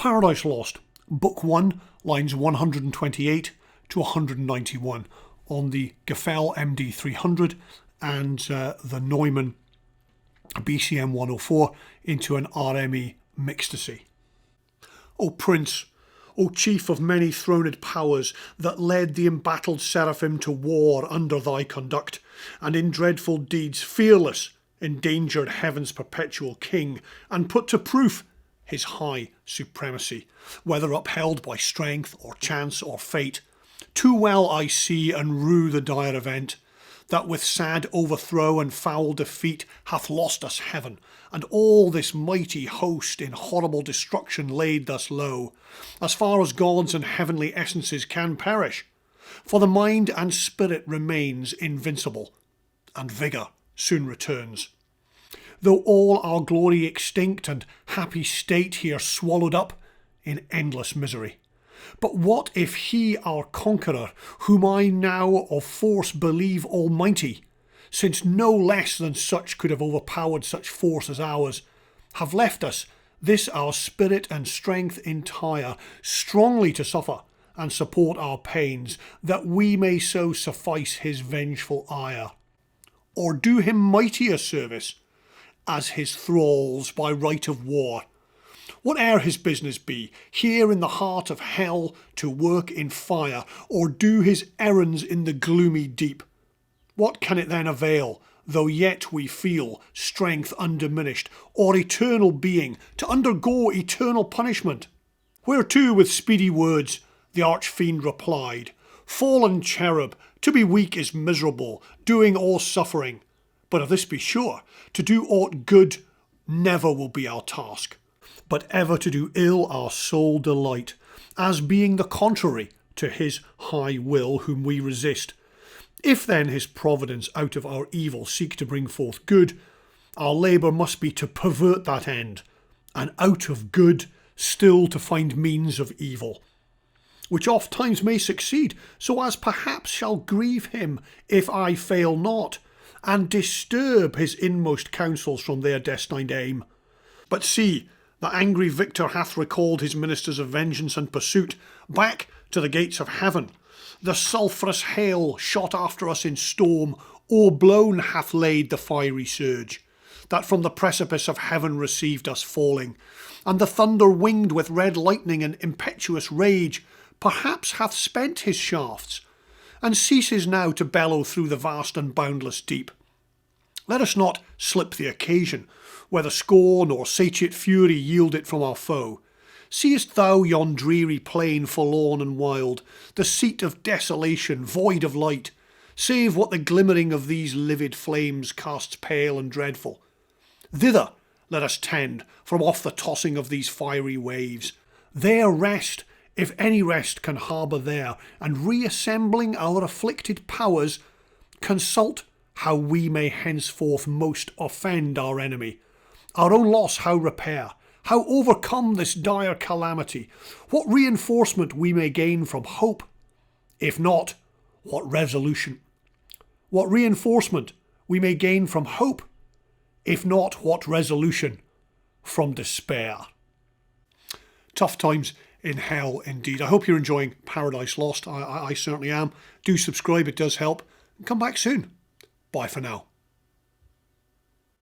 Paradise Lost, Book 1, lines 128 to 191 on the Gefell MD300 and the Neumann BCM104 into an RME Micstasy. O Prince, O Chief of many throned powers, that led the embattled seraphim to war under thy conduct, and in dreadful deeds fearless endangered heaven's perpetual king, and put to proof his high supremacy, whether upheld by strength or chance or fate, too well I see and rue the dire event, that with sad overthrow and foul defeat hath lost us heaven, and all this mighty host in horrible destruction laid thus low, as far as gods and heavenly essences can perish. For the mind and spirit remains invincible, and vigour soon returns. Though all our glory extinct and happy state here swallowed up in endless misery. But what if he, our conqueror, whom I now of force believe almighty, since no less than such could have overpowered such force as ours, have left us this our spirit and strength entire, strongly to suffer and support our pains, that we may so suffice his vengeful ire, or do him mightier service, as his thralls by right of war, whate'er his business be, here in the heart of hell to work in fire, or do his errands in the gloomy deep. What can it then avail, though yet we feel strength undiminished, or eternal being, to undergo eternal punishment? Whereto with speedy words the arch-fiend replied, Fallen cherub, to be weak is miserable, doing all suffering. But of this be sure, to do aught good never will be our task, but ever to do ill our sole delight, as being the contrary to his high will whom we resist. If then his providence out of our evil seek to bring forth good, our labour must be to pervert that end, and out of good still to find means of evil, which oft times may succeed, so as perhaps shall grieve him if I fail not, and disturb his inmost counsels from their destined aim. But see, the angry victor hath recalled his ministers of vengeance and pursuit back to the gates of heaven. The sulphurous hail shot after us in storm, o'erblown hath laid the fiery surge, that from the precipice of heaven received us falling, and the thunder winged with red lightning and impetuous rage perhaps hath spent his shafts, and ceases now to bellow through the vast and boundless deep. Let us not slip the occasion, whether scorn or satiate fury yield it from our foe. Seest thou yon dreary plain forlorn and wild, the seat of desolation, void of light, save what the glimmering of these livid flames casts pale and dreadful? Thither let us tend, from off the tossing of these fiery waves. There rest, if any rest can harbour there, and reassembling our afflicted powers, consult how we may henceforth most offend our enemy, our own loss how repair, how overcome this dire calamity, what reinforcement we may gain from hope, if not, what resolution. What reinforcement we may gain from hope, if not, what resolution from despair. Tough times in hell indeed. I hope you're enjoying Paradise Lost. I certainly am. Do subscribe, it does help. And come back soon. Bye for now.